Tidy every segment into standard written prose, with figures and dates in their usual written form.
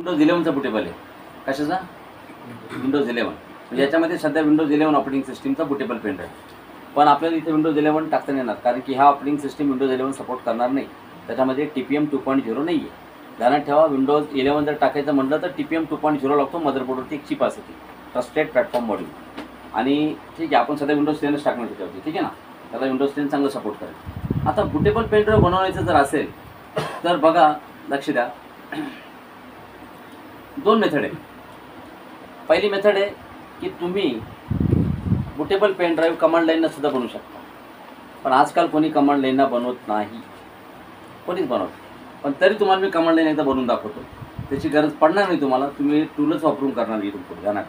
Windows 11चा bootable आहे. कशाचा? Windows 11. म्हणजे याच्यामध्ये सध्या विंडोज 11 ऑपरेटिंग सिस्टीमचा बुटेबल पेन ड्राईव्ह. पण आपल्याला इथे विंडोज 11 टाकता येणार, कारण की हा ऑपरेटिंग सिस्टीम विंडोज 11 सपोर्ट करणार नाही. त्याच्यामध्ये TPM 2.0 नाही आहे. ध्यानात ठेवा, विंडोज 11 जर टाकायचं म्हटलं तर TPM 2.0 लागतो. मदरबोर्डवरती एक चिप असते, ट्रस्टेड प्लॅटफॉर्म मॉड्यूल. आणि ठीक आहे, आपण सध्या विंडोज 10 टाकणार त्याच्यावरती, ठीक आहे ना. त्याला विंडोज 10 चांगलं सपोर्ट करेल. आता बुटेबल पेन ड्राईव्ह बनवायचं जर असेल तर बघा, लक्ष द्या, 2 मेथड आहे. पहिली मेथड आहे की तुम्ही बुटेबल पेन ड्राईव्ह कमांड लाईनला सुद्धा बनवू शकता. पण आजकाल कोणी कमांड लाईनला बनवत नाही, कोणीच बनवत. पण तरी तुम्हाला मी कमांड लाईन एकदा बनवून दाखवतो. त्याची गरज पडणार नाही तुम्हाला, तुम्ही टूलच वापरून करणार इथून पुढे. ध्यानात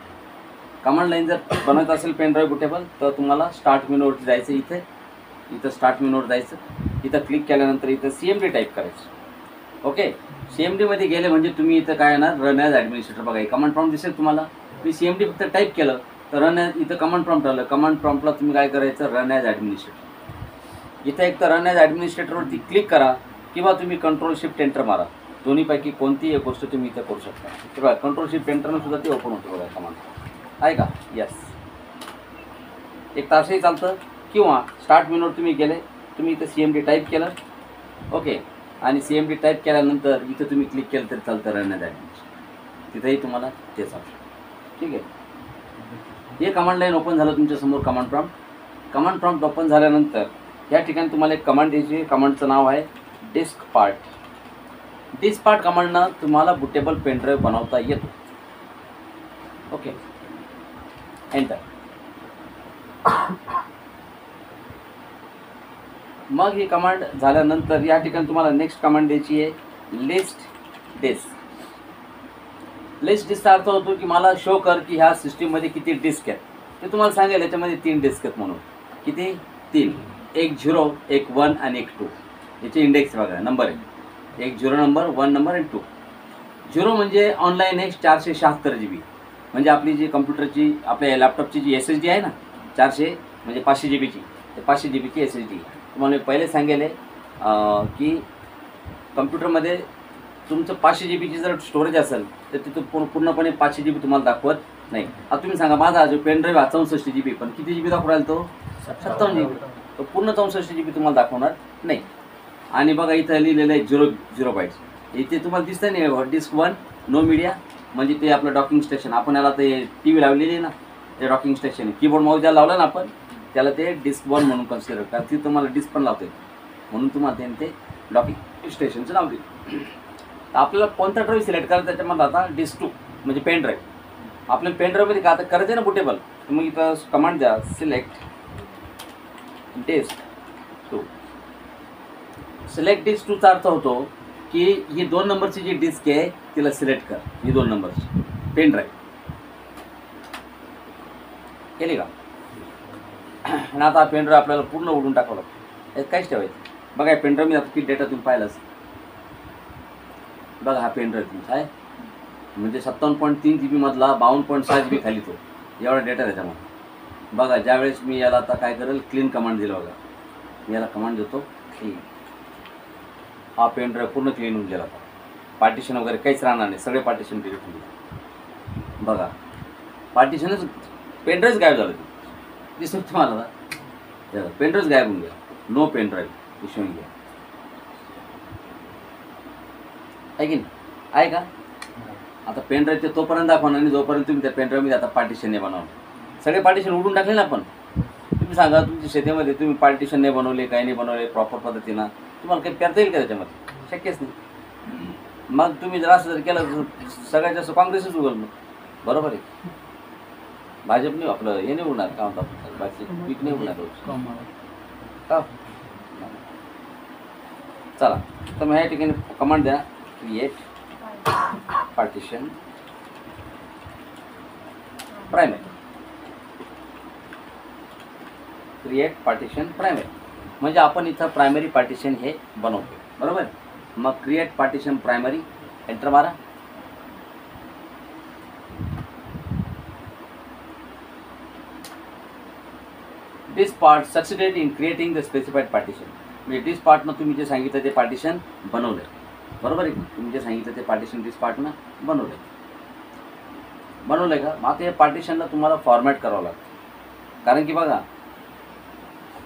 कमांड लाईन जर बनवत असेल पेन ड्राईव्ह बुटेबल, तर तुम्हाला स्टार्ट मेनूवरती जायचं. इथं स्टार्ट मेनूवर जायचं. इथं क्लिक केल्यानंतर इथं CMD टाईप करायचं. ओके, CMD मध्ये गेले म्हणजे तुम्ही इथं काय येणार, रन ॲज ॲडमिनिस्ट्रेटर. बघा, कमांड प्रॉम्प्ट दिसेल तुम्हाला. मी CMD फक्त टाईप केलं तर रन ॲज, इथं कमांड प्रॉम्प्ट आलं. कमांड प्रॉम्प्टला तुम्ही काय करायचं, रन ॲज ॲडमिनिस्ट्रेटर. इथं एक तर रन ॲज ॲडमिनिस्ट्रेटरवरती क्लिक करा किंवा तुम्ही Ctrl+Shift+Enter मारा. दोन्हीपैकी कोणतीही एक गोष्ट तुम्ही इथं करू शकता. तर बघा, Ctrl+Shift+Enter सुद्धा ते ओपन होतं. बघा कमांड आहे का? यस. एक तासही चालतं. किंवा स्टार्ट मेनूवर तुम्ही गेले, तुम्ही इथं CMD टाईप केलं. ओके, आणि CMD टाईप केल्यानंतर इथं तुम्ही क्लिक केलं तरी चालतं, रन ॲज ॲडमिनिस्ट्रेटर. तिथंही तुम्हाला तेच ऑप्शन. ठीक आहे, हे कमांड लाईन ओपन झालं तुमच्यासमोर. कमांड प्रॉम्प्ट ओपन झाल्यानंतर या ठिकाणी तुम्हाला एक कमांड द्यायची. कमांडचं नाव आहे डिस्क पार्ट. डिस्क पार्ट कमांडनं तुम्हाला बुटेबल पेन ड्राईव्ह बनवता येतो. Okay, enter. मग ही कमांड झाल्यानंतर या ठिकाणी तुम्हाला नेक्स्ट कमांड द्यायची आहे, लिस्ट डिस्क. लिस्ट डिस्कचा अर्थ होतो की मला शो कर की ह्या सिस्टीममध्ये किती डिस्क आहेत. ते तुम्हाला सांगेल. याच्यामध्ये 3 डिस्क आहेत म्हणून. किती? 3. एक 0, एक 1 आणि एक 2. याचे इंडेक्स बघा, नंबर आहे. एक 0 नंबर, 1 नंबर आणि 2. 0 म्हणजे ऑनलाईन आहे 476 GB. म्हणजे आपली जी कम्प्युटरची, आपल्या लॅपटॉपची जी SSD आहे ना, 400 म्हणजे 500 GBची, ते 500 GBची SSD. तुम्हाला मी पहिले सांगेल की कम्प्युटरमध्ये तुमचं 500 GBची जर स्टोरेज असेल तर तिथं पूर्णपणे 500 GB तुम्हाला दाखवत नाही. आता तुम्ही सांगा, माझा जो पेन ड्राईव्ह 64 GB, पण किती GB दाखवू राहील तो? 57 GB. तो पूर्ण 64 GB तुम्हाला दाखवणार नाही. आणि बघा, इथं लिहिलेलं आहे 0 बाईट्स. इथे तुम्हाला दिसतं नाही डिस्क 1 नो मीडिया, म्हणजे ते आपलं डॉकिंग स्टेशन. आपण याला ते TV लावलेली आहे ना, ते डॉकिंग स्टेशन. कीबोर्ड माऊस ज्याला लावला ना आपण, त्याला ते डिस्क 1 म्हणून कन्सिडर करा. ती तुम्हाला डिस्क पण लावते, म्हणून तुम्हाला ते डॉकिंग स्टेशनचं नाव दिलं. तर आपल्याला कोणता ड्राईव्ह सिलेक्ट करायचा त्याच्यामध्ये. आता डिस्क 2 म्हणजे पेन ड्राईव्ह. आपल्याला पेन ड्राईव्हमध्ये का आता करायचं ना बुटेबल, तर मग इथं कमांड द्या, सिलेक्ट डिस्क 2. सिलेक्ट डिस्क 2चा अर्थ होतो की ही 2 नंबरची जी डिस्क आहे तिला सिलेक्ट कर. ही 2 नंबरची पेन ड्राईव्ह केली का? आणि आता पेन ड्राईव्ह आपल्याला पूर्ण उडून टाकावं लागतं. यात काहीच ठेवायचं. बघा, पेन ड्राईव्ह आता किती डेटा तुम्ही पाहिलाच. बघा, हा पेन ड्राईव्ह तुमचा आहे, म्हणजे 57.3 GB मधला 52.6 GB खाली तो एवढा डेटा त्याच्यामध्ये. बघा, ज्यावेळेस मी याला आता काय करेल, क्लीन कमांड दिलं. बघा, मी याला कमांड देतो क्लीन. हा पेन ड्राईव्ह पूर्ण क्लीन होऊन गेला. पार्टिशन वगैरे काहीच राहणार नाही, सगळे पार्टिशन डिलीट होऊन गेले. बघा, पार्टिशनच, पेन ड्राईव्ह गायब झालं. दिसतं तुम्हाला? पेन ड्राईव्ह गायब होऊन गेला. नो पेन ड्राईव्ह इश्यू घ्या, आहे की नाही? आहे का? आता पेन ड्राईव्ह ते तोपर्यंत दाखवणार आणि जोपर्यंत तुम्ही त्या पेन ड्राईव्हमध्ये आता पार्टिशन नाही बनवणार. सगळे पार्टिशन उडून टाकले ना आपण. तुम्ही सांगा, तुमच्या शेतीमध्ये तुम्ही पार्टिशन नाही बनवले, काही नाही बनवले प्रॉपर पद्धतीनं, तुम्हाला काही करता येईल का त्याच्यामध्ये? शक्यच नाही. मग तुम्ही जर असं जर केलं तर सगळ्यात जास्त काँग्रेसच उघडलं. बरोबर आहे. भाजप नाही, आपलं हे नाही होणार, काय म्हणतात, भाजप पीक नाही होणार का? चला, तर मग ह्या ठिकाणी कमांड द्या, create partition primary. Create partition primary म्हणजे आपण इथं प्रायमरी पार्टिशन हे बनवतो. बरोबर. मग क्रिएट पार्टिशन प्रायमरी, एंटर मारा. This part succeeded in creating the specified partition. म्हणजे दिस पार्टनं तुम्ही जे सांगितलं ते पार्टिशन बनवलं. बरोबर आहे. तुम्ही जे सांगितलं ते पार्टिशन दिस पार्ट ना बनवलं आहे का? मग आता या पार्टिशनला तुम्हाला फॉर्मॅट करावं लागतं. कारण की बघा,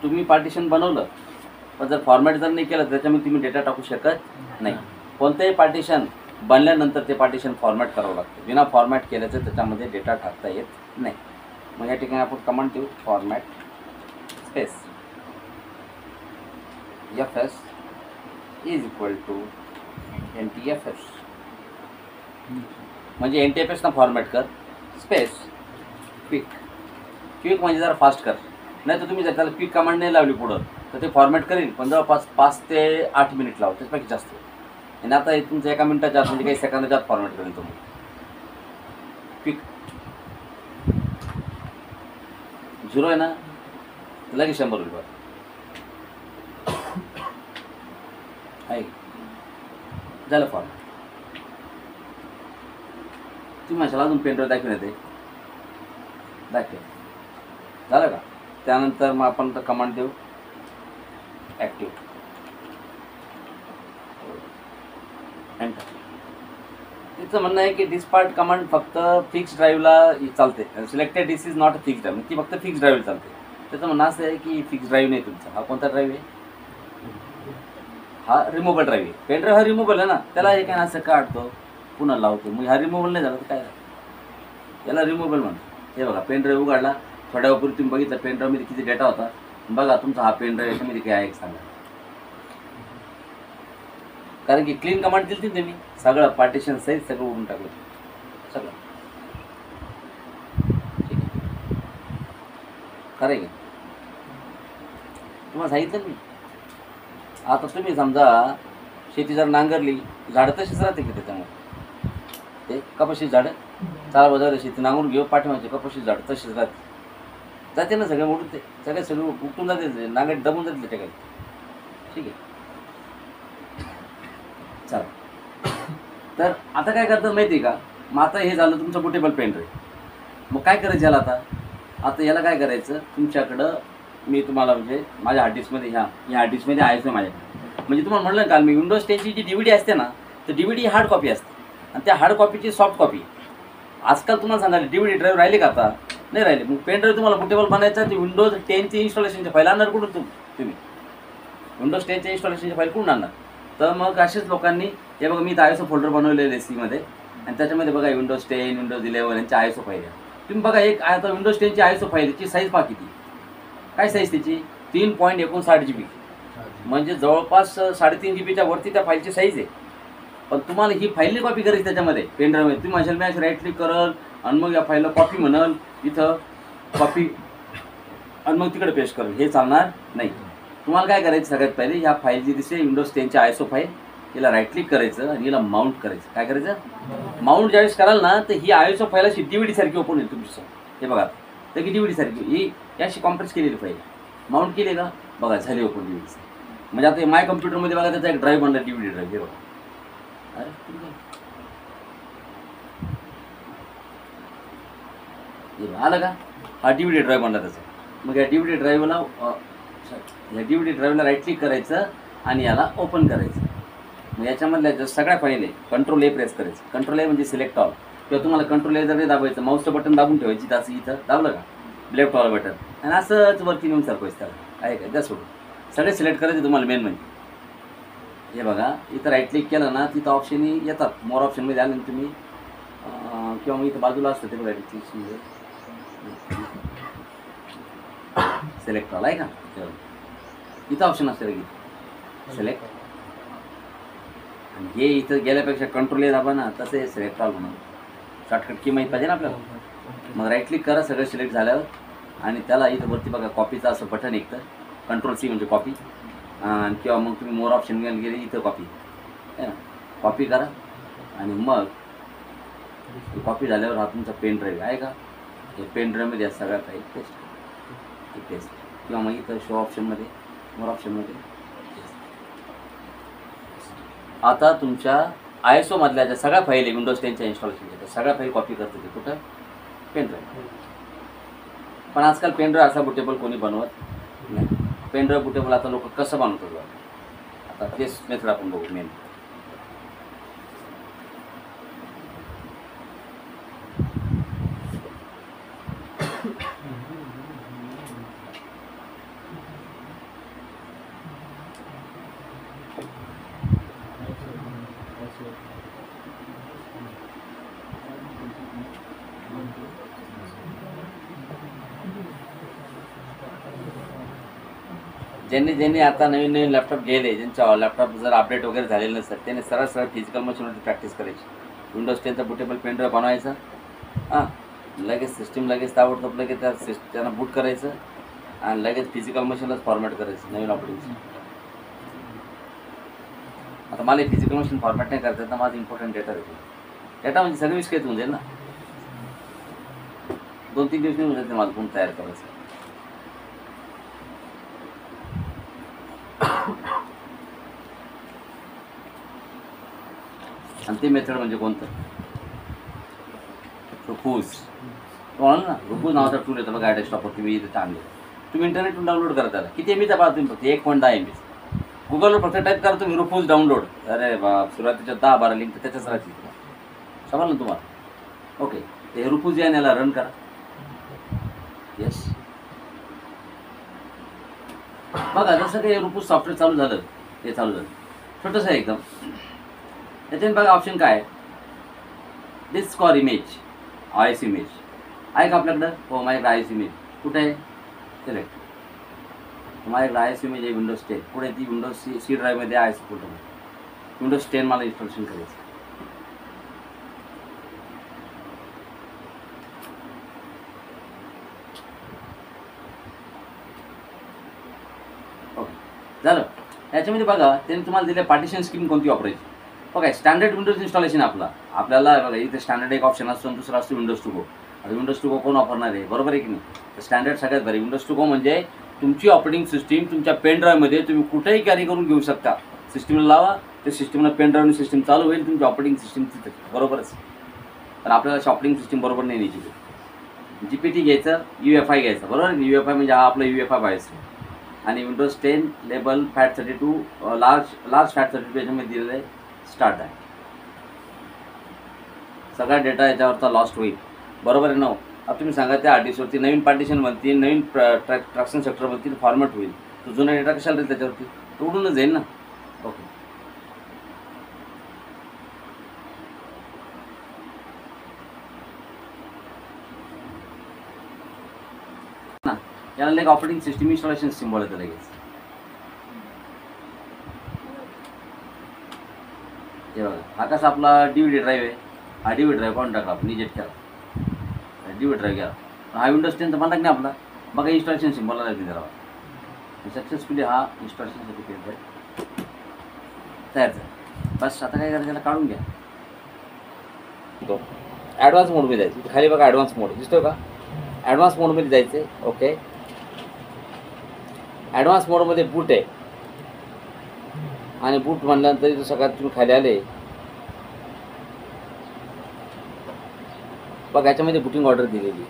तुम्ही पार्टिशन बनवलं, पण जर फॉर्मॅट जर नाही केलं त्याच्यामध्ये तुम्ही डेटा टाकू शकत नाही. कोणतंही पार्टिशन बनल्यानंतर ते पार्टिशन फॉर्मॅट करावं लागतं. बिना फॉर्मॅट केल्याचं त्याच्यामध्ये डेटा टाकता येत नाही. मग या ठिकाणी आपण कमांड देऊ format space FS is equal to NTFS. म्हणजे NTFS ना फॉर्मॅट कर स्पेस क्विक म्हणजे जरा फास्ट कर. नाही तर तुम्ही जर त्याला क्विक कमांड नाही लावली पुढं तर ते फॉर्मॅट करेल, पण जवळपास 5 ते 8 मिनिट लावतो, त्याच्यापैकी जास्त. आणि आता हे तुमचं 1 मिनिटाच्या आत म्हणजे काही सेकंदाच्या आत फॉर्मॅट करेल तुम्ही क्विक. 0 आहे ना, तर लगेच 100 रुपये आहे. झालं फॉर्मॅट. तुम्ही माझ्याला अजून पेनड्राईव्ह दाखवून येते झालं का? त्यानंतर मग आपण तर कमांड देऊ ॲक्टिव्ह एंटर. तिचं म्हणणं आहे की डिस्पार्ट कमांड फक्त फिक्स ड्राईव्हला चालते. सिलेक्टेड डिस is not a fix drive, ती फक्त फिक्स ड्राईव्ह चालते. त्याचं म्हणणं असं आहे की फिक्स ड्राईव्ह नाही तुमचा. हा कोणता ड्राईव्ह आहे? हा रिमूव्हल ड्राईव्ह आहे. पेनड्राईव्ह हा रिमूव्हल आहे ना, त्याला हे काय असं काढतो पुन्हा लावतो. मग हा रिमूव्हल नाही झाला तर काय, याला रिमूव्हल म्हणतो. हे बघा, पेनड्राईव्ह उघडला, थोड्या वेळापूर्वी तुम्ही बघितलं पेनड्राईव्हमध्ये किती डेटा होता. बघा तुमचा हा पेनड्राईव्ह याच्यामध्ये काय आहे सांगा. कारण की क्लीन कमांड दिली तुम्ही, सगळं पार्टिशन सहित सगळं उडून टाकलं सगळं. ठीक आहे, खरं आहे का? तुम्हाला सांगितलं मी. आता तुम्ही समजा शेती जर नांगरली, झाडं तशीच राहते की त्याच्यामुळे. ते कपाशी झाडं चार बाजार शेती नांगरून घेऊ, पाठीमागचे कपाशी झाडं तशीच राहते. जाते ना सगळे उडून, ते सगळे उठून जाते, नांगट दबून जाते त्याच्या काही. ठीक आहे, चला. तर आता काय करतात माहिती आहे का? मग आता हे झालं तुमचं बुटेबल पेनड्राईव्ह. मग काय करायचं याला आता याला काय करायचं? तुमच्याकडं मी तुम्हाला म्हणजे माझ्या हार्डडिस्कमध्ये ह्या हार्डडिस्कमध्ये आहेच नाही माझ्याकडे. म्हणजे तुम्हाला म्हटलं काल मी विंडोज 10ची जी DVD असते ना, तर DVD हार्ड कॉपी असते आणि त्या हार्ड कॉपीची सॉफ्ट कॉपी. आजकाल तुम्हाला सांगायला DVD ड्राईव्ह राहिले का? आता नाही राहिले. मग पेनड्राईव्ह तुम्हाला बुटेबल बनायचं, ते विंडोज 10ची इन्स्टॉलेशनची फाईल आणणार कुठून तुम्ही? विंडोज 10च्या इन्स्टॉलेशनची फाईल कुठून आणणार? तर मग असेच लोकांनी हे बघा, मी तर ISO फोल्डर बनवलेलं सीमध्ये, आणि त्याच्यामध्ये बघा विंडोज 10, विंडोज 11 यांच्या ISO फाईल आहे. तुम्ही बघा, एक आता विंडोज 10ची ISO फाईलची साईज पहा किती. काय साईज त्याची? 3.59 GB, म्हणजे जवळपास 3.5 GBच्या वरती त्या फाईलची साईज आहे. पण तुम्हाला ही फाईलने कॉपी करायची त्याच्यामध्ये पेनड्राईव्हमध्ये. तुम्ही माझ्या मॅच राईट क्लिक करल आणि मग या फाईलला कॉपी म्हणाल, इथं कॉपी आणि मग तिकडे पेस्ट करल, हे चालणार नाही. तुम्हाला काय करायचं? सगळ्यात पहिले ह्या फाईल जी दिसते विंडोज 10ची ISO फाईल, हिला राईट क्लिक करायचं आणि हिला माउंट करायचं. काय करायचं? माउंट ज्यावेळेस कराल ना, तर ही ISO फाईल अशी DVD सारखी ओपन होईल तुमची. हे बघा, तर की DVD सारखी ही याशी कॉम्प्रेस केलेली फाईल माउंट केली का? बघा झाली ओपन DVD. म्हणजे आता माय कम्प्युटरमध्ये बघा त्याचा एक ड्राईव्ह बनला, DVD ड्राईव्ह. हे बघा, अरे आलं का? हा DVD ड्राईव्ह बनला त्याचा. मग या DVD ड्राईव्हला राईट क्लिक करायचं आणि याला ओपन करायचं. मग याच्यामधल्या ज्या सगळ्या फाईल आहे, कंट्रोल A प्रेस करायचं. कंट्रोल A म्हणजे सिलेक्ट ऑल, किंवा तुम्हाला कंट्रोल A जर नाही दाबायचं, माऊसचं बटन दाबून ठेवायची. असं इथं दाबलं का लेफ्ट ऑल बटन, आणि असंच वरती नेऊन सरकवायचं त्याला. आहे का? त्या सोडून सगळे सिलेक्ट करायचे तुम्हाला मेन म्हणजे. हे बघा, इथं राईट क्लिक केलं ना, तिथं ऑप्शन येतात. मोर ऑप्शनमध्ये आले ना तुम्ही, किंवा मग इथं बाजूला असतं ते राईट क्लिक सिलेक्ट ऑल आहे का? इथं ऑप्शन असतं की सिलेक्ट, आणि हे इथं गेल्यापेक्षा कंट्रोल A दाबा ना, तसे सिलेक्ट ऑल म्हणून शॉर्टकट की माहीत पाहिजे ना आपल्याला. मग राईट क्लिक करा सगळं सिलेक्ट झाल्यावर, आणि त्याला इथं वरती बघा कॉपीचं असं बटन एकतर, कंट्रोल C म्हणजे कॉपी, किंवा मग तुम्ही मोर ऑप्शन गेले इथं कॉपी आहे ना, कॉपी करा. आणि मग कॉपी झाल्यावर हा तुमचा पेन ड्राईव्ह आहे का? हे पेन ड्राईव्हमध्ये सगळ्या फाईल पेस्ट, किंवा मग इथं शो ऑप्शनमध्ये, मोर ऑप्शनमध्ये. आता तुमच्या ISO मधल्या ज्या सगळ्या फाईल आहे विंडोज 10च्या इन्स्टॉलेशनच्या, त्या सगळ्या फाईल कॉपी करते ते कुठं? Pen drive. पण आजकाल पेन ड्राईव्ह असा बुटेबल कोणी बनवत नाही. पेन ड्राईव्ह बुटेबल आता लोक कसं बनवतात? आता तेच मेथड आपण बघू. मेन ज्यांनी आता नवीन नवीन लॅपटॉप घ्यायले, ज्यांच्या लॅपटॉप जर अपडेट वगैरे झालेलं नसतात, त्यांनी सरळ फिजिकल मशीनवरती प्रॅक्टिस करायची. विंडोज 10चा बुटेबल पेन ड्राईव्ह बनवायचा, हां, लगेच सिस्टीम लगेच ताबडतोब लगेच त्यांना बूट करायचं आणि लगेच फिजिकल मशीनलाच फॉर्मॅट करायचं नवीन ऑपरेटिंग. आता मला फिजिकल मशीन फॉर्मॅट नाही करता येत ना, माझा इम्पॉर्टंट डेटा देतो. डेटा म्हणजे सगळं विस्कळीत होऊन जाईल ना, 2-3 दिवस निघून जाते मला फोन तयार करायचं. आणि ते मेथड म्हणजे कोणतं? रुफूज. तुम्हाला ना रुफूज नावाचा टूल येतो बघा डेस्कटॉपवरती, मी इथे आणले. तुम्ही इंटरनेटून डाउनलोड करा त्याला. किती MBचा पाहता तुम्ही? फक्त 1.10 MB. गुगलवर फक्त टाईप करा तुम्ही रुफूज डाउनलोड. अरे बाप, सुरुवातीच्या 10-12 लिंक तर त्याच्याच राहतील. समजलं ना तुम्हाला? ओके, ते रुफूज याला रन करा. येस, बघा जसं काही रुफूज सॉफ्टवेअर चालू झालं, ते चालू झालं छोटंसं आहे एकदम. त्याच्याने बघा ऑप्शन काय आहे, disk or image, IS image आहे का आपल्याकडं? हो, माझ्याकडे IS इमेज. कुठे आहे? सिलेक्ट. माझ्याकडे IS इमेज आहे विंडोज 10. पुढे ती Windows C ड्राईव्हमध्ये IS photo. Windows 10 मला इन्स्टॉलेशन करायचं. ओके, झालं. याच्यामध्ये बघा त्यांनी तुम्हाला दिले पार्टिशन स्कीम कोणती वापरायची. बघा स्टँडर्ड विंडोज इन्स्टॉलेशन आपल्याला बघा इथे स्टँडर्ड एक ऑप्शन असतो आणि दुसरा असतो विंडोज टू गो. आता विंडोज टू गो कोण वापरणार आहे? बरोबर आहे की नाही? तर स्टँडर्ड सगळ्यात भारी. विंडोज टू गो म्हणजे तुमची ऑपरेटिंग सिस्टीम तुमच्या पेन ड्राईव्हमध्ये तुम्ही कुठेही कॅरी करून घेऊ शकता. सिस्टीमला लावा, ते सिस्टीमला पेन ड्राईव्हने सिस्टीम चालू होईल, तुमची ऑपरेटिंग सिस्टीम तिथे. बरोबरच. पण आपल्याला ऑपरेटिंग सिस्टीम बरोबर नाही न्यायची. GPT घ्यायचं, UEFI घ्यायचं. बरोबर आहे? UEFI म्हणजे हा आपला UEFI बायस. आणि Windows 10 label FAT32 large FAT32 याच्यामध्ये दिलेलं आहे. स्टार्ट आहे. सगळा डेटा याच्यावरचा लॉस्ट होईल. बरोबर आहे ना? आता तुम्ही सांगा त्या हार्डडिस्कवरती नवीन पार्टिशन बनतील, नवीन ट्रॅक्शन सेक्टर बनतील, फॉर्मॅट होईल. तो जुना डेटा कशाला राहील त्याच्यावरती? तो उडूनच जाईल ना. ओके, ना याला एक ऑपरेटिंग सिस्टीम इन्स्टॉलेशन सिम्बॉल येतं लगेच. हे बघा, हा कसा आपला DVD ड्राईव्ह आहे. हा DVD ड्राईव्ह कोण टाकला आपण निजेट केला, DVD ड्राईव्ह घ्या. हा विंडोज 10चा बनला की नाही आपला. बघा इन्स्टॉलेशन सिम्बॉल लागेल त्याला. सक्सेसफुली हा इन्स्टॉलेशन सर्टिफिकेट आहे तयार झाला. बस आता काय करायचं, त्याला काढून घ्या. तो ॲडव्हान्स मोडमध्ये जायचं. खाली बघा ॲडव्हान्स मोड दिसतोय का? ॲडव्हान्स मोडमध्ये जायचं आहे. ओके, ॲडव्हान्स मोडमध्ये बूट आहे. आणि बूट म्हणल्यानंतर इथं सगळ्यात तुम्ही खाली आले बघा, याच्यामध्ये बुटिंग ऑर्डर दिलेली.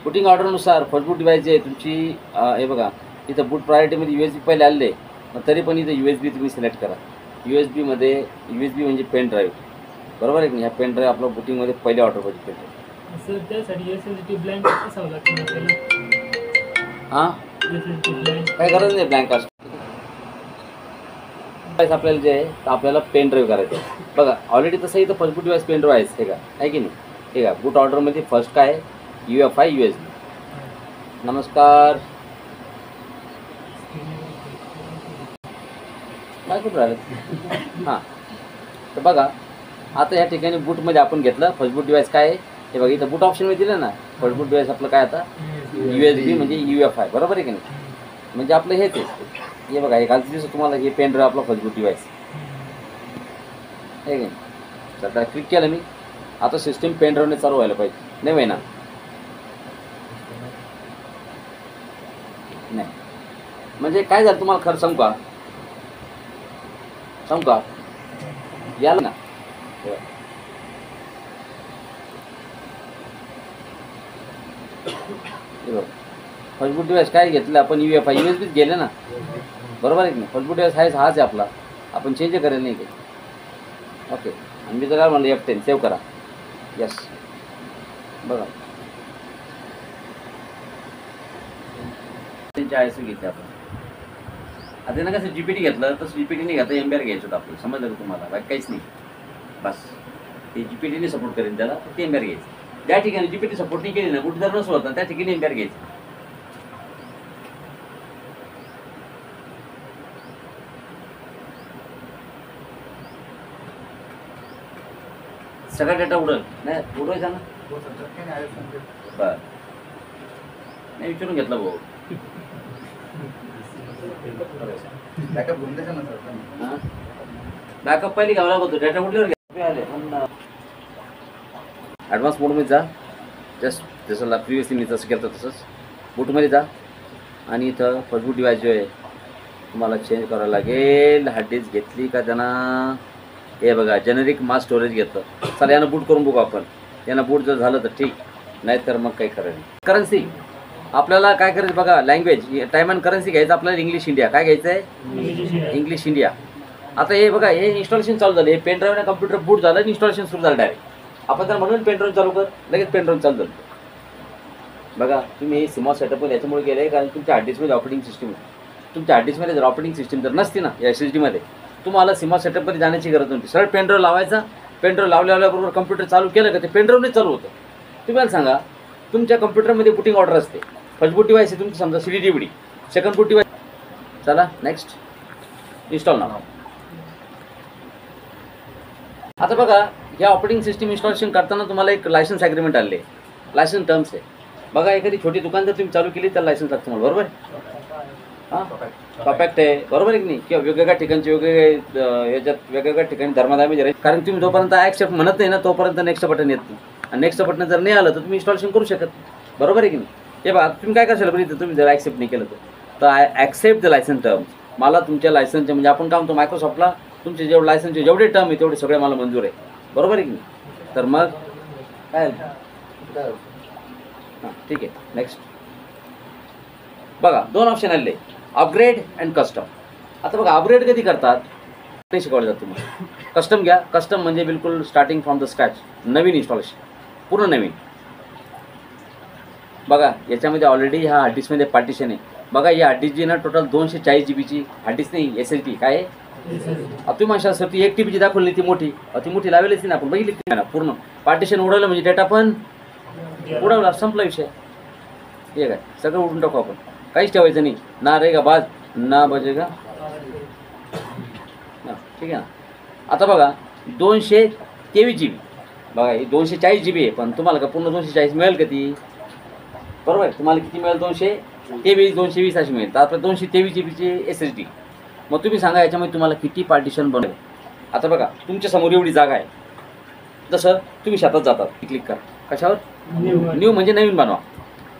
बुटिंग ऑर्डरनुसार फर्स्ट बूट डिव्हाइस आहे तुमची. हे बघा इथं बूट प्रायोरिटीमध्ये USB पहिले आले, तरी पण इथं USB तुम्ही सिलेक्ट करा. USB म्हणजे पेन ड्राईव्ह. बरोबर आहे की नाही? ह्या पेन ड्राईव्ह आपलं बुटिंगमध्ये पहिले ऑर्डर पाहिजे पेन ड्राईव्ह. सर त्यासाठी SSD ब्लँक असावं लागतं आपल्याला. हां, काय गरज नाही ब्लँक असतो. आपल्याला जे आहे तर आपल्याला पेन ड्राईव्ह करायचं आहे. बघा ऑलरेडी तसं इथं फर्स्ट बूट डिव्हाइस पेन ड्राईव्ह आहेच. हे का आहे की नाही? हे का बूट ऑर्डरमध्ये फर्स्ट काय आहे? UEFI USB. नमस्कार, काय कुठं राहिलं? हां, तर बघा आता या ठिकाणी बूटमध्ये आपण घेतलं फर्स्ट बूट डिव्हाइस काय आहे हे बघा. इथं बूट ऑप्शनमध्ये दिलं ना, फर्स्ट बूट डिव्हाइस आपलं काय आता USB म्हणजे UEFI. बरोबर आहे की नाही? म्हणजे आपलं हेच आहे. हे बघा हे खालचं दिवस तुम्हाला हे पेन ड्राईव्ह आपला फर्स्ट बूट डिव्हाइस आहे की नाही? तर आता क्लिक केलं मी. आता सिस्टीम पेन ड्राईव्हने चालू व्हायला पाहिजे. नाही व्हाय ना? नाही म्हणजे काय झालं तुम्हाला खरं सांगू का याला ना, फर्स्ट बूट डिव्हाइस काय घेतलं आपण? UEFI USBच गेले ना. बरोबर आहे की नाही? फर्स्ट बूट डिव्हाइस हाच आहे आपला, आपण चेंज करेल नाही की. ओके, आणि मी तर काय म्हणलं F10 सेव्ह करा. यस, बघा त्यांच्या ISO घेतले आपण. आता ना कसं GPT घेतलं तसं GPT नाही घेता MBR घ्यायचं होतं आपलं. समजलं का तुम्हाला? बाकी काहीच नाही. बस ते GPTने सपोर्ट करेन त्याला, ते MBR घ्यायचं. ज्या ठिकाणी GPT सपोर्ट नाही केली ना, कुठे जर नसं होतं त्या ठिकाणी MBR घ्यायचं. सगळा डेटा उडेल नाही उडवायचा ना बरं नाही विचारून घेतलं भाऊ बॅकअप पहिली घ्यावं लागतो डेटा उडल्यावर आले पण ॲडव्हान्स मोडमध्ये जा जस्ट जसं प्रिव्हियसली मी तसं केलं तसंच बूटमध्ये जा आणि इथं फर्स्ट बूट डिवाइस जो आहे तुम्हाला चेंज करावं लागेल हार्ड डिस्क घेतली का त्यांना हे बघा जेनेरिक मास स्टोरेज घेतं चला यानं बूट करून बघू आपण यानं बूट जर झालं तर ठीक नाही तर मग काही खरं नाही करन्सी आपल्याला काय करायचं बघा लँग्वेज टाईम अँड करन्सी घ्यायचं आपल्याला इंग्लिश इंडिया काय घ्यायचं आहे इंग्लिश इंडिया आता हे बघा हे इन्स्टॉलेशन चालू झालं हे पेन ड्राईव्ह कम्प्युटर बूट झालं आणि इन्स्टॉलेशन सुरू झालं डायरेक्ट आपण तर म्हणून पेन ड्राईव्ह चालू कर लगेच पेन ड्राईव्ह चालू झालं बघा तुम्ही हे सिमॉस सेटअप याच्यामुळे गेले कारण तुमच्या हार्ड डिस्कमध्ये ऑपरेटिंग सिस्टीम तुमच्या हार्ड डिस्कमध्ये जर ऑपरेटिंग सिस्टीम जर नसती ना या SSDमध्ये तुम्हाला सिमॉस सेटअपमध्ये जाण्याची गरज नव्हती सरळ पेन ड्राईव्ह लावायचा पेन ड्राईव्ह लावल्याबरोबर कम्प्युटर चालू केलं का ते पेन ड्राईव्हने चालू होतं तुम्ही मला सांगा तुमच्या कम्प्युटरमध्ये बुटिंग ऑर्डर असते फर्स्ट बूट डिवाइस आहे तुमची समजा CD DVD सेकंड बूट डिवाइस चला नेक्स्ट इन्स्टॉल नाव आता बघा या ऑपरेटिंग सिस्टीम इन्स्टॉलेशन करताना तुम्हाला एक लायसन्स ॲग्रीमेंट आले लायसन्स टर्म्स आहे बघा एखादी छोटी दुकान जर तुम्ही चालू केली तर लायसन्स लागतं तुम्हाला बरोबर हां कॉपॅक्ट आहे बरोबर आहे की नाही किंवा वेगवेगळ्या ठिकाणचे वेगवेगळे याच्यात वेगवेगळ्या ठिकाणी धर्मादाय कारण तुम्ही जोपर्यंत ॲक्सेप्ट म्हणत नाही ना तोपर्यंत नेक्स्ट बटन येत नाही आणि नेक्स्ट बटन जर नाही आलं तर तुम्ही इन्स्टॉलेशन करू शकत बरोबर आहे की नाही हे बघा तुम्ही काय कराल बरं तुम्ही जर ॲक्सेप्ट नाही केलं तर I accept the licence terms मला तुमच्या लायसन्सचे म्हणजे आपण काय म्हणतो मायक्रोसॉफ्टला तुमचे जेवढे लायसन्सचे जेवढे टर्म आहे तेवढे सगळे मला मंजूर आहे बरोबर आहे की नाही तर मग काय हां ठीक आहे नेक्स्ट बघा दोन ऑप्शन आले अपग्रेड अँड कस्टम आता बघा अपग्रेड कधी करतात नाही शिकवलं जातं तुम्हाला कस्टम घ्या कस्टम म्हणजे बिलकुल starting from the scratch Naveen installation पूर्ण नवीन बघा याच्यामध्ये ऑलरेडी ह्या हार्ड डिस्कमध्ये पार्टिशन आहे बघा ही हार्ड डिस्क जी ना टोटल 240 GB हार्ड डिस्क नाही SSD काय आहे तुम्ही म्हणशाल सर ती 1 TB दाखवली ती मोठी लावलीच नाही आपण बघितली ना पूर्ण पार्टिशन उडवलं म्हणजे डेटा पण उडवला संपला विषय हे काय सगळं उडून टाकू आपण काहीच ठेवायचं नाही ना रे का बाज ना बजेगा ठीक आहे ना आता बघा 223 GB बघा ही 240 GB आहे पण तुम्हाला का पूर्ण 240 मिळेल का ती बरोबर तुम्हाला किती मिळेल 223 220 अशी मिळेल तर आपलं 223 GBची SSD मग तुम्ही सांगा याच्यामध्ये तुम्हाला किती पार्टिशन बनवेल आता बघा तुमच्या समोर एवढी जागा आहे तसं तुम्ही शेतात जातात क्लिक करा कशावर न्यू म्हणजे नवीन बनवा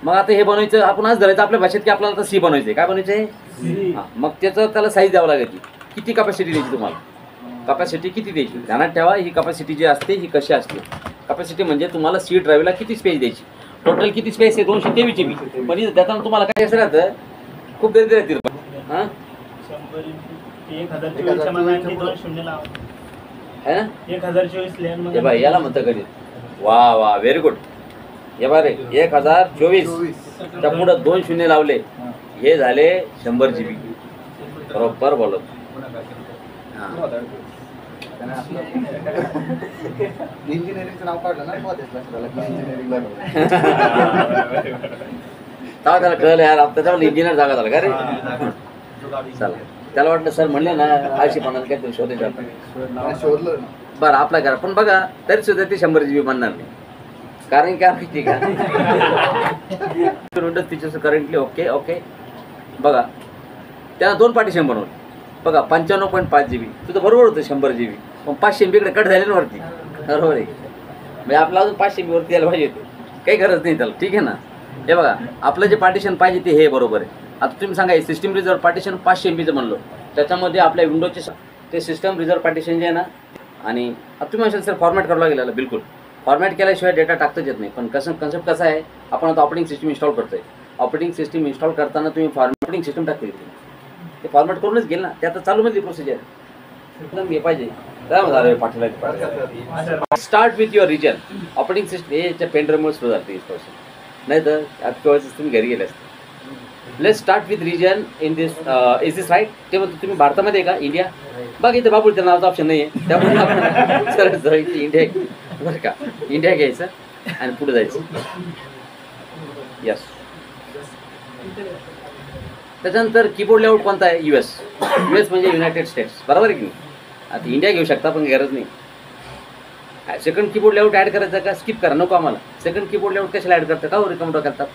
मग आता हे बनवायचं आपण आज धरायचं आपल्या भाषेत की आपल्याला आता C बनवायचं आहे काय बनायचं आहे हां मग त्याला साईज द्यावं लागेल किती कपॅसिटी द्यायची तुम्हाला कपॅसिटी किती द्यायची ध्यानात ठेवा ही कपॅसिटी जी असते ही कशी असते कपॅसिटी म्हणजे तुम्हाला C ड्राईव्हला किती स्पेस द्यायची टोटल किती स्पेस आहे 223 GB पण देताना तुम्हाला काय असं राहतं खूप गर्दी राहतील हां 1024 बाई याला म्हणतं कधी वा व्हेरी गुड हे बा रे 1024 त्या पुढं 2 शून्य लावले हे झाले 100 GB बरोबर बोलत इंजिनिअरिंगचं नाव काढलं ना इंजिनिअरिंगला त्याला कळलं यार त्याच्यावर इंजिनियर जागा झाला का रे चला त्याला वाटलं सर म्हणले ना आळशी म्हणाल काय तरी शोधायचं शोधलं बरं आपला घरा पण बघा तरी सुद्धा ते 100 GB बनणार नाही कारण काय माहिती का विंडोज फीचर्स करंटली ओके बघा त्याला 2 पार्टिशन बनवले बघा 95.5 GB तुझं बरोबर होतं 100 GB पण 500 MB कडे कट झाले ना वरती बरोबर आहे म्हणजे आपला अजून 500 MB वरती यायला पाहिजे काही गरज नाही त्याला ठीक आहे ना हे बघा आपलं जे पार्टिशन पाहिजे ते हे बरोबर आहे आता तुम्ही सांगा सिस्टम रिझर्व पार्टिशन 500 MBचं म्हणलो त्याच्यामध्ये आपल्या विंडोजचे ते सिस्टम रिझर्व पार्टिशन जे आहे ना आणि आता तुम्ही म्हणशाल सर फॉर्मॅट करावं लागेल बिलकुल फॉर्मॅट केल्याशिवाय डेटा टाकताच येत नाही पण कन्सेप्ट कसा आहे आपण आता ऑपरेटिंग सिस्टम इन्स्टॉल करतोय ऑपरेटिंग सिस्टम इन्स्टॉल करताना तुम्ही ऑपरेटिंग सिस्टम टाकते ते फॉर्मॅट करूनच गेल ना ते आता चालू मध्ये प्रोसिजर एकदम हे पाहिजे काय पाठवला start with your region operating system याच्या पेनड्राईव्हमुळे सुरू झालं इन्स्टॉलेशन नाही तर आता तुम्ही घरी गेले असते let's start with region in this is this right ते म्हणतो तुम्ही भारतामध्ये आहे का इंडिया बघ इथे बाबू त्या नावाचा ऑप्शन नाही आहे त्यामुळे आपण सरळ इंडिया बरं का इंडिया घ्यायचं आणि पुढे जायचं यस त्याच्यानंतर कीबोर्ड लेआउट कोणता आहे US म्हणजे युनायटेड स्टेट्स बरोबर आहे की नाही आता इंडिया घेऊ शकता पण गरज नाही सेकंड कीबोर्ड लेआउट ॲड करायचा का स्किप करा, नको आम्हाला. सेकंड कीबोर्ड लेआउट कशाला ॲड करता, का रिकमेंड करतात.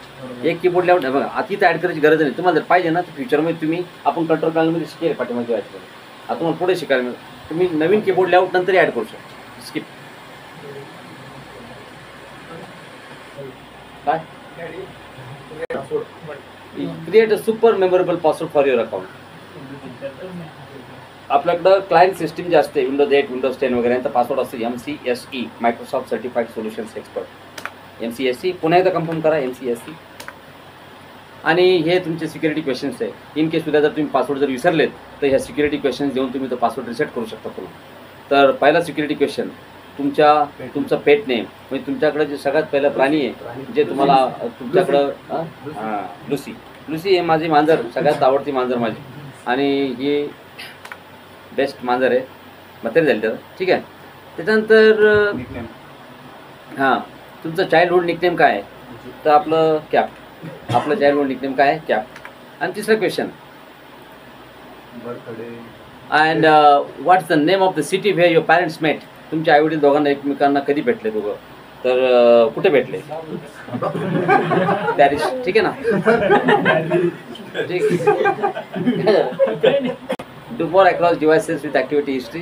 एक कीबोर्ड लेआउट बघा, आता इथं ॲड करायची गरज नाही. तुम्हाला जर पाहिजे ना तर फ्युचरमध्ये तुम्ही आपण कंट्रोल पॅनलमध्ये शिकेल पाठीमागे ॲड करू. आता तुम्हाला पुढे शिकायला मिळेल, तुम्ही नवीन कीबोर्ड लेआउट नंतरही ॲड करू शकता. स्किप काय create a super memorable password for your account. आपल्याकडं क्लायंट सिस्टीम जे असते विंडोज 8 विंडोज 10 वगैरे यांचा पासवर्ड असतो MCSE, Microsoft certified solutions expert. MCSE पुन्हा एकदा कन्फर्म करा, MCSE. आणि हे तुमचे सिक्युरिटी क्वेश्चन्स आहे. इन केस उद्या जर तुम्ही पासवर्ड जर विसरलेत तर ह्या सिक्युरिटी क्वेश्चन्स देऊन तुम्ही तो पासवर्ड रिसेट करू शकता पुन्हा. तर पहिला सिक्युरिटी क्वेश्चन, तुमचं पेट नेम म्हणजे तुमच्याकडे जे सगळ्यात पहिलं प्राणी आहे जे तुम्हाला तुमच्याकडं लुसी. लुसी हे माझी मांजर, सगळ्यात आवडती मांजर माझी, आणि हे बेस्ट मांजर आहे. म्हातारी झाली तर ठीक आहे. त्याच्यानंतर हां, तुमचं चाइल्डहुड निकनेम काय आहे, तर आपलं कॅप. आपलं चाइल्डहुड निकनेम काय आहे, कॅप. आणि तिसरा question, birthday and what's the name of the city where your parents met. तुमच्या आईवडील दोघांना एकमेकांना कधी भेटले दोघं, तर कुठे भेटले, पॅरिस. ठीक आहे ना, ठीक. Do more across devices with activity history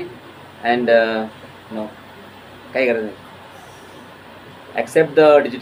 and no, काही गरज नाही. Accept the digital